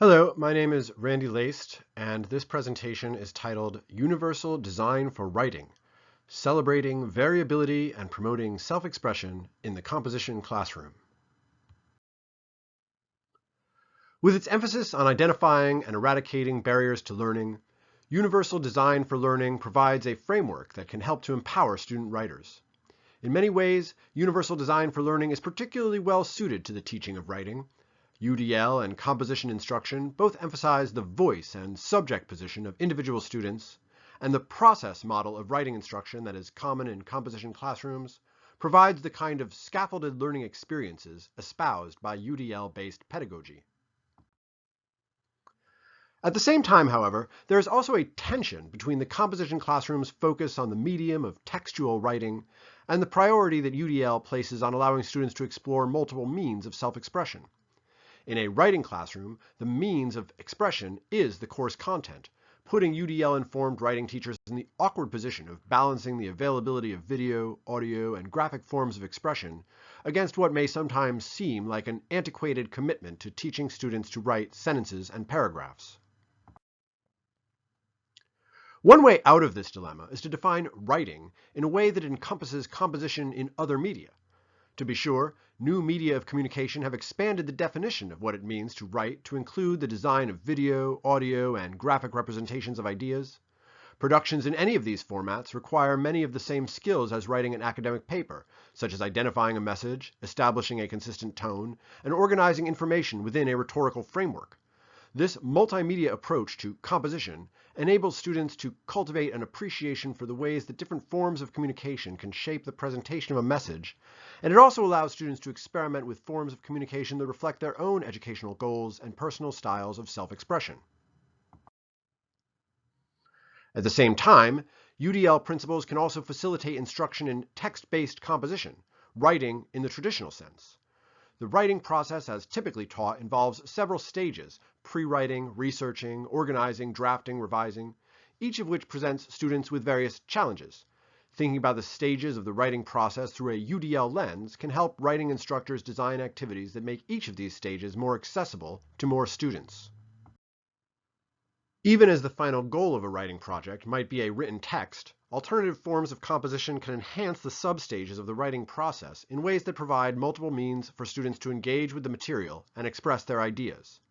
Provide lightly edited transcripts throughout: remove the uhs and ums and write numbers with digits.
Hello, my name is Randy Laced, and this presentation is titled Universal Design for Writing, Celebrating Variability and Promoting Self-Expression in the Composition Classroom. With its emphasis on identifying and eradicating barriers to learning, Universal Design for Learning provides a framework that can help to empower student writers. In many ways, Universal Design for Learning is particularly well suited to the teaching of writing. UDL and composition instruction both emphasize the voice and subject position of individual students, and the process model of writing instruction that is common in composition classrooms provides the kind of scaffolded learning experiences espoused by UDL-based pedagogy. At the same time, however, there is also a tension between the composition classroom's focus on the medium of textual writing and the priority that UDL places on allowing students to explore multiple means of self-expression. In a writing classroom, the means of expression is the course content, putting UDL-informed writing teachers in the awkward position of balancing the availability of video, audio, and graphic forms of expression against what may sometimes seem like an antiquated commitment to teaching students to write sentences and paragraphs. One way out of this dilemma is to define writing in a way that encompasses composition in other media. To be sure, new media of communication have expanded the definition of what it means to write to include the design of video, audio, and graphic representations of ideas. Productions in any of these formats require many of the same skills as writing an academic paper, such as identifying a message, establishing a consistent tone, and organizing information within a rhetorical framework. This multimedia approach to composition enables students to cultivate an appreciation for the ways that different forms of communication can shape the presentation of a message, and it also allows students to experiment with forms of communication that reflect their own educational goals and personal styles of self-expression. At the same time, UDL principles can also facilitate instruction in text-based composition, writing in the traditional sense. The writing process, as typically taught, involves several stages: pre-writing, researching, organizing, drafting, revising, each of which presents students with various challenges. Thinking about the stages of the writing process through a UDL lens can help writing instructors design activities that make each of these stages more accessible to more students. Even as the final goal of a writing project might be a written text, alternative forms of composition can enhance the sub-stages of the writing process in ways that provide multiple means for students to engage with the material and express their ideas.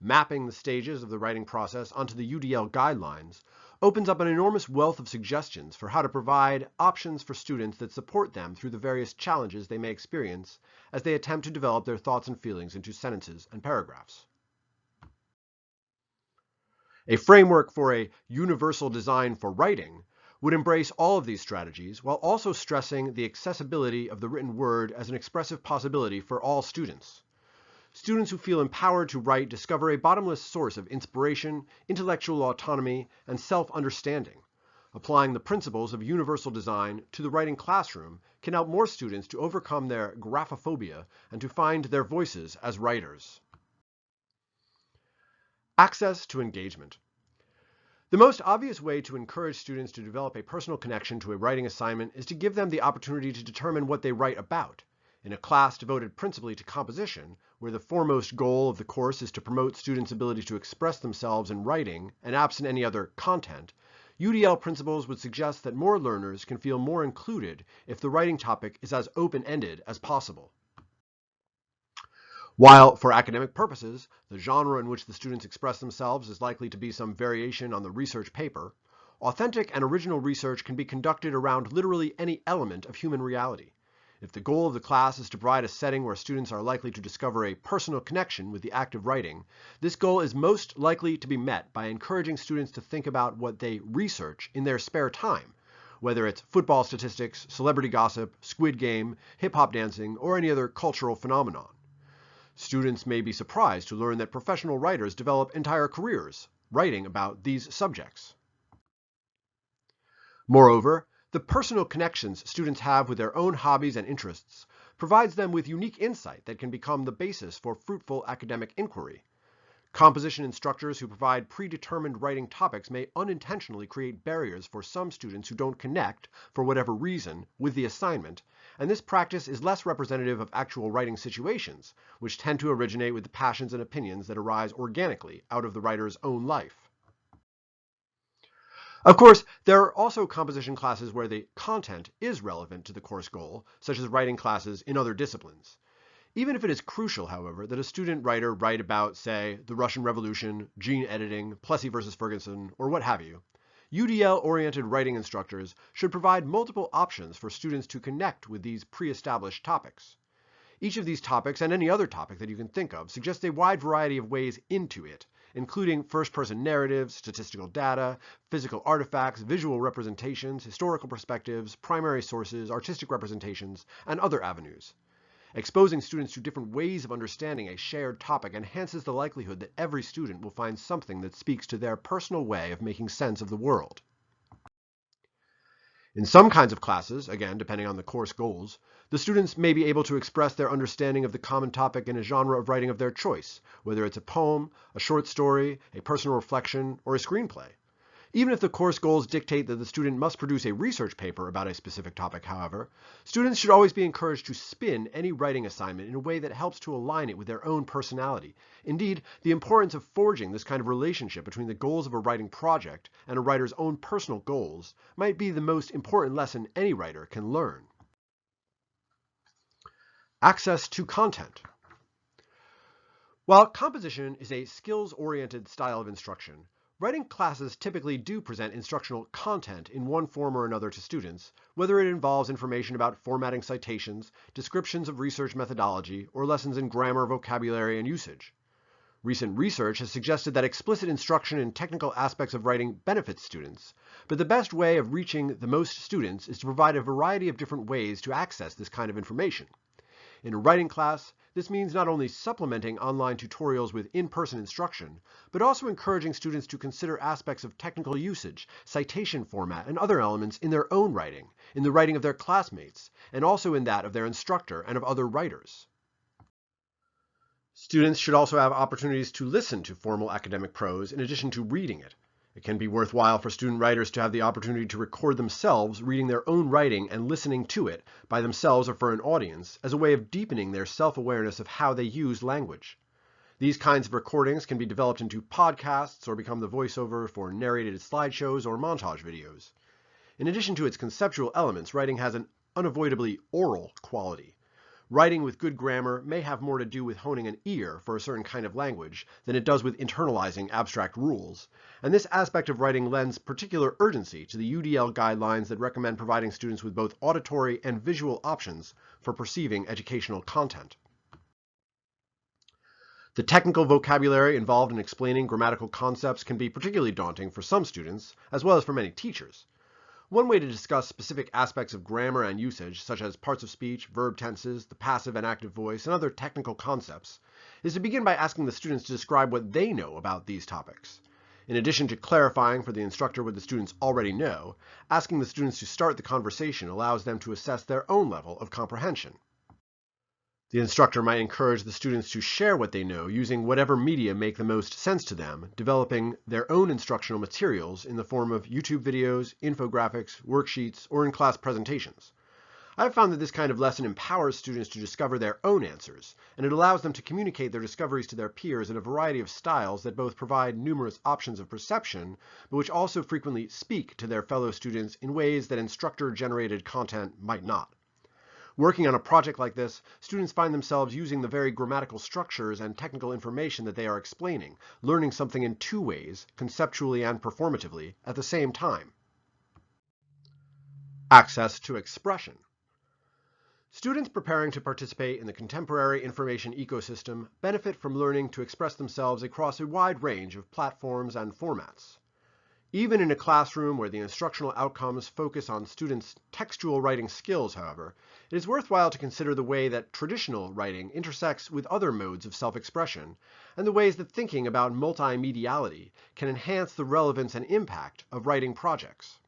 Mapping the stages of the writing process onto the UDL guidelines opens up an enormous wealth of suggestions for how to provide options for students that support them through the various challenges they may experience as they attempt to develop their thoughts and feelings into sentences and paragraphs. A framework for a universal design for writing would embrace all of these strategies while also stressing the accessibility of the written word as an expressive possibility for all students. Students who feel empowered to write discover a bottomless source of inspiration, intellectual autonomy, and self-understanding. Applying the principles of universal design to the writing classroom can help more students to overcome their graphophobia and to find their voices as writers. Access to engagement. The most obvious way to encourage students to develop a personal connection to a writing assignment is to give them the opportunity to determine what they write about. In a class devoted principally to composition, where the foremost goal of the course is to promote students' ability to express themselves in writing and absent any other content, UDL principles would suggest that more learners can feel more included if the writing topic is as open-ended as possible. While, for academic purposes, the genre in which the students express themselves is likely to be some variation on the research paper, authentic and original research can be conducted around literally any element of human reality. If the goal of the class is to provide a setting where students are likely to discover a personal connection with the act of writing, this goal is most likely to be met by encouraging students to think about what they research in their spare time, whether it's football statistics, celebrity gossip, Squid Game, hip-hop dancing, or any other cultural phenomenon. Students may be surprised to learn that professional writers develop entire careers writing about these subjects. Moreover, the personal connections students have with their own hobbies and interests provides them with unique insight that can become the basis for fruitful academic inquiry. Composition instructors who provide predetermined writing topics may unintentionally create barriers for some students who don't connect, for whatever reason, with the assignment, and this practice is less representative of actual writing situations, which tend to originate with the passions and opinions that arise organically out of the writer's own life. Of course, there are also composition classes where the content is relevant to the course goal, such as writing classes in other disciplines. Even if it is crucial, however, that a student writer write about, say, the Russian Revolution, gene editing, Plessy versus Ferguson, or what have you, UDL-oriented writing instructors should provide multiple options for students to connect with these pre-established topics. Each of these topics, and any other topic that you can think of, suggests a wide variety of ways into it, including first-person narratives, statistical data, physical artifacts, visual representations, historical perspectives, primary sources, artistic representations, and other avenues. Exposing students to different ways of understanding a shared topic enhances the likelihood that every student will find something that speaks to their personal way of making sense of the world. In some kinds of classes, again depending on the course goals, the students may be able to express their understanding of the common topic in a genre of writing of their choice, whether it's a poem, a short story, a personal reflection, or a screenplay. Even if the course goals dictate that the student must produce a research paper about a specific topic, however, students should always be encouraged to spin any writing assignment in a way that helps to align it with their own personality. Indeed, the importance of forging this kind of relationship between the goals of a writing project and a writer's own personal goals might be the most important lesson any writer can learn. Access to content. While composition is a skills-oriented style of instruction, writing classes typically do present instructional content in one form or another to students, whether it involves information about formatting citations, descriptions of research methodology, or lessons in grammar, vocabulary, and usage. Recent research has suggested that explicit instruction in technical aspects of writing benefits students, but the best way of reaching the most students is to provide a variety of different ways to access this kind of information. In a writing class, this means not only supplementing online tutorials with in-person instruction, but also encouraging students to consider aspects of technical usage, citation format, and other elements in their own writing, in the writing of their classmates, and also in that of their instructor and of other writers. Students should also have opportunities to listen to formal academic prose in addition to reading it. It can be worthwhile for student writers to have the opportunity to record themselves reading their own writing and listening to it by themselves or for an audience as a way of deepening their self-awareness of how they use language. These kinds of recordings can be developed into podcasts or become the voiceover for narrated slideshows or montage videos. In addition to its conceptual elements, writing has an unavoidably oral quality. Writing with good grammar may have more to do with honing an ear for a certain kind of language than it does with internalizing abstract rules, and this aspect of writing lends particular urgency to the UDL guidelines that recommend providing students with both auditory and visual options for perceiving educational content. The technical vocabulary involved in explaining grammatical concepts can be particularly daunting for some students, as well as for many teachers. One way to discuss specific aspects of grammar and usage, such as parts of speech, verb tenses, the passive and active voice, and other technical concepts, is to begin by asking the students to describe what they know about these topics. In addition to clarifying for the instructor what the students already know, asking the students to start the conversation allows them to assess their own level of comprehension. The instructor might encourage the students to share what they know using whatever media make the most sense to them, developing their own instructional materials in the form of YouTube videos, infographics, worksheets, or in-class presentations. I've found that this kind of lesson empowers students to discover their own answers, and it allows them to communicate their discoveries to their peers in a variety of styles that both provide numerous options of perception, but which also frequently speak to their fellow students in ways that instructor-generated content might not. Working on a project like this, students find themselves using the very grammatical structures and technical information that they are explaining, learning something in two ways, conceptually and performatively, at the same time. Access to expression. Students preparing to participate in the contemporary information ecosystem benefit from learning to express themselves across a wide range of platforms and formats. Even in a classroom where the instructional outcomes focus on students' textual writing skills, however, it is worthwhile to consider the way that traditional writing intersects with other modes of self-expression, and the ways that thinking about multimediality can enhance the relevance and impact of writing projects.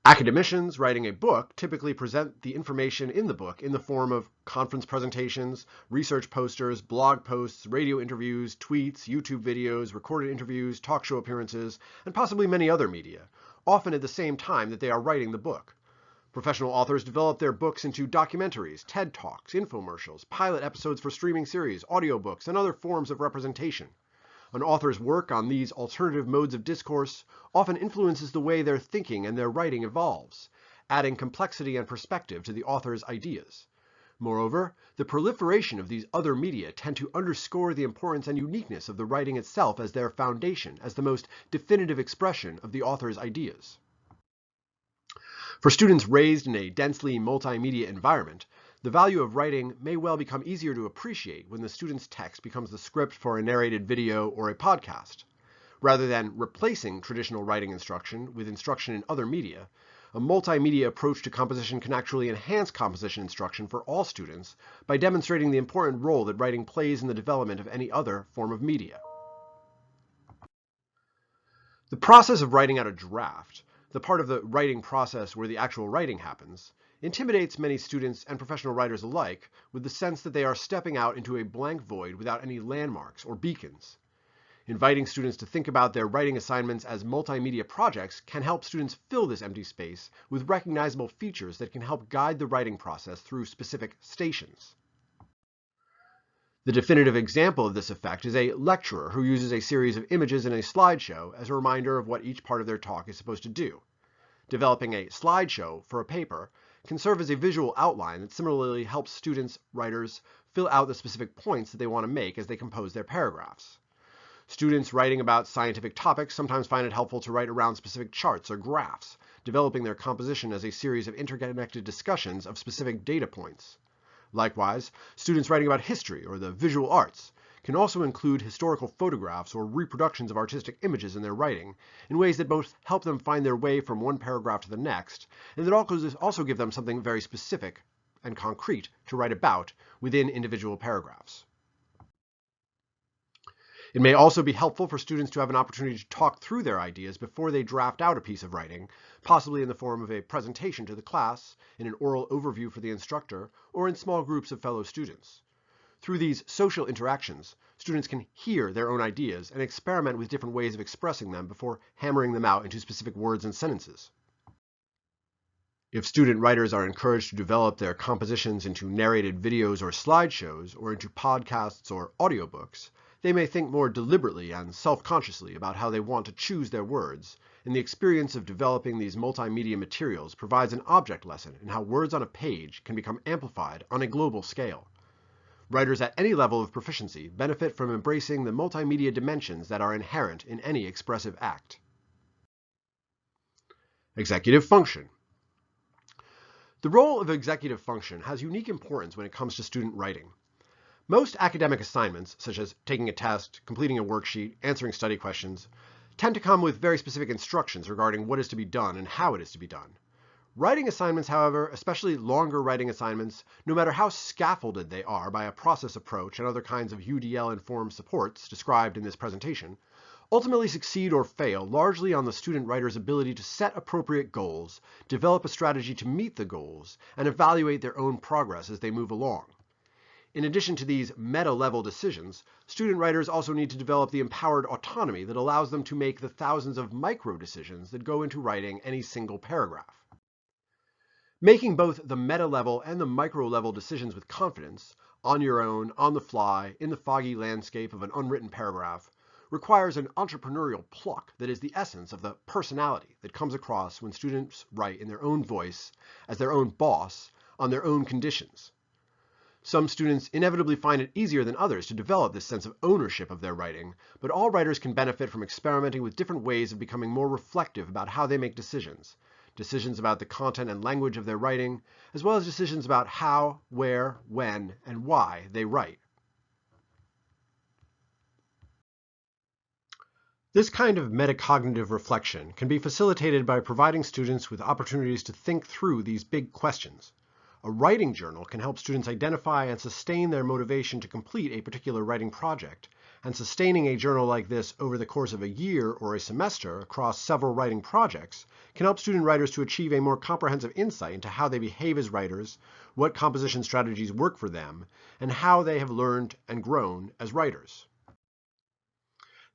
Academicians writing a book typically present the information in the book in the form of conference presentations, research posters, blog posts, radio interviews, tweets, YouTube videos, recorded interviews, talk show appearances, and possibly many other media, often at the same time that they are writing the book. Professional authors develop their books into documentaries, TED Talks, infomercials, pilot episodes for streaming series, audiobooks, and other forms of representation. An author's work on these alternative modes of discourse often influences the way their thinking and their writing evolves, adding complexity and perspective to the author's ideas. Moreover, the proliferation of these other media tend to underscore the importance and uniqueness of the writing itself as their foundation, as the most definitive expression of the author's ideas. For students raised in a densely multimedia environment, the value of writing may well become easier to appreciate when the student's text becomes the script for a narrated video or a podcast. Rather than replacing traditional writing instruction with instruction in other media, a multimedia approach to composition can actually enhance composition instruction for all students by demonstrating the important role that writing plays in the development of any other form of media. The process of writing out a draft, the part of the writing process where the actual writing happens, intimidates many students and professional writers alike with the sense that they are stepping out into a blank void without any landmarks or beacons. Inviting students to think about their writing assignments as multimedia projects can help students fill this empty space with recognizable features that can help guide the writing process through specific stations. The definitive example of this effect is a lecturer who uses a series of images in a slideshow as a reminder of what each part of their talk is supposed to do. Developing a slideshow for a paper can serve as a visual outline that similarly helps students, writers, fill out the specific points that they want to make as they compose their paragraphs. Students writing about scientific topics sometimes find it helpful to write around specific charts or graphs, developing their composition as a series of interconnected discussions of specific data points. Likewise, students writing about history or the visual arts can also include historical photographs or reproductions of artistic images in their writing in ways that both help them find their way from one paragraph to the next, and that also give them something very specific and concrete to write about within individual paragraphs. It may also be helpful for students to have an opportunity to talk through their ideas before they draft out a piece of writing, possibly in the form of a presentation to the class, in an oral overview for the instructor, or in small groups of fellow students. Through these social interactions, students can hear their own ideas and experiment with different ways of expressing them before hammering them out into specific words and sentences. If student writers are encouraged to develop their compositions into narrated videos or slideshows, or into podcasts or audiobooks, they may think more deliberately and self-consciously about how they want to choose their words, and the experience of developing these multimedia materials provides an object lesson in how words on a page can become amplified on a global scale. Writers at any level of proficiency benefit from embracing the multimedia dimensions that are inherent in any expressive act. Executive function. The role of executive function has unique importance when it comes to student writing. Most academic assignments, such as taking a test, completing a worksheet, answering study questions, tend to come with very specific instructions regarding what is to be done and how it is to be done. Writing assignments, however, especially longer writing assignments, no matter how scaffolded they are by a process approach and other kinds of UDL-informed supports described in this presentation, ultimately succeed or fail largely on the student writer's ability to set appropriate goals, develop a strategy to meet the goals, and evaluate their own progress as they move along. In addition to these meta-level decisions, student writers also need to develop the empowered autonomy that allows them to make the thousands of micro-decisions that go into writing any single paragraph. Making both the meta-level and the micro-level decisions with confidence, on your own, on the fly, in the foggy landscape of an unwritten paragraph, requires an entrepreneurial pluck that is the essence of the personality that comes across when students write in their own voice, as their own boss, on their own conditions. Some students inevitably find it easier than others to develop this sense of ownership of their writing, but all writers can benefit from experimenting with different ways of becoming more reflective about how they make decisions about the content and language of their writing, as well as decisions about how, where, when, and why they write. This kind of metacognitive reflection can be facilitated by providing students with opportunities to think through these big questions. A writing journal can help students identify and sustain their motivation to complete a particular writing project, and sustaining a journal like this over the course of a year or a semester across several writing projects can help student writers to achieve a more comprehensive insight into how they behave as writers, what composition strategies work for them, and how they have learned and grown as writers.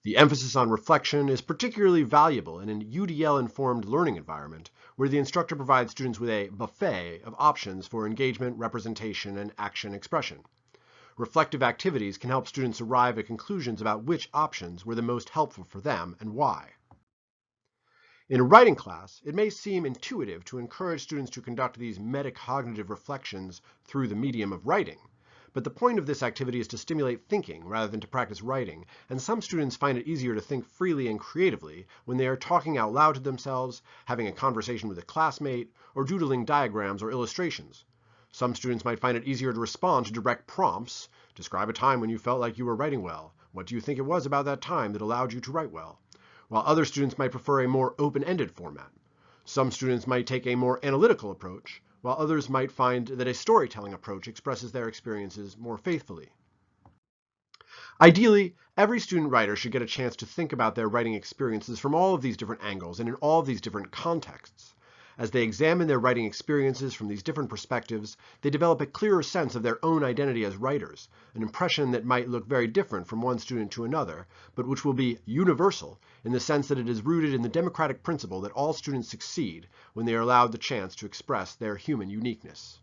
The emphasis on reflection is particularly valuable in an UDL-informed learning environment where the instructor provides students with a buffet of options for engagement, representation, and action expression. Reflective activities can help students arrive at conclusions about which options were the most helpful for them and why. In a writing class, it may seem intuitive to encourage students to conduct these metacognitive reflections through the medium of writing. But the point of this activity is to stimulate thinking rather than to practice writing, and some students find it easier to think freely and creatively when they are talking out loud to themselves, having a conversation with a classmate, or doodling diagrams or illustrations. Some students might find it easier to respond to direct prompts. Describe a time when you felt like you were writing well. What do you think it was about that time that allowed you to write well? While other students might prefer a more open-ended format. Some students might take a more analytical approach, while others might find that a storytelling approach expresses their experiences more faithfully. Ideally, every student writer should get a chance to think about their writing experiences from all of these different angles and in all of these different contexts. As they examine their writing experiences from these different perspectives, they develop a clearer sense of their own identity as writers, an impression that might look very different from one student to another, but which will be universal in the sense that it is rooted in the democratic principle that all students succeed when they are allowed the chance to express their human uniqueness.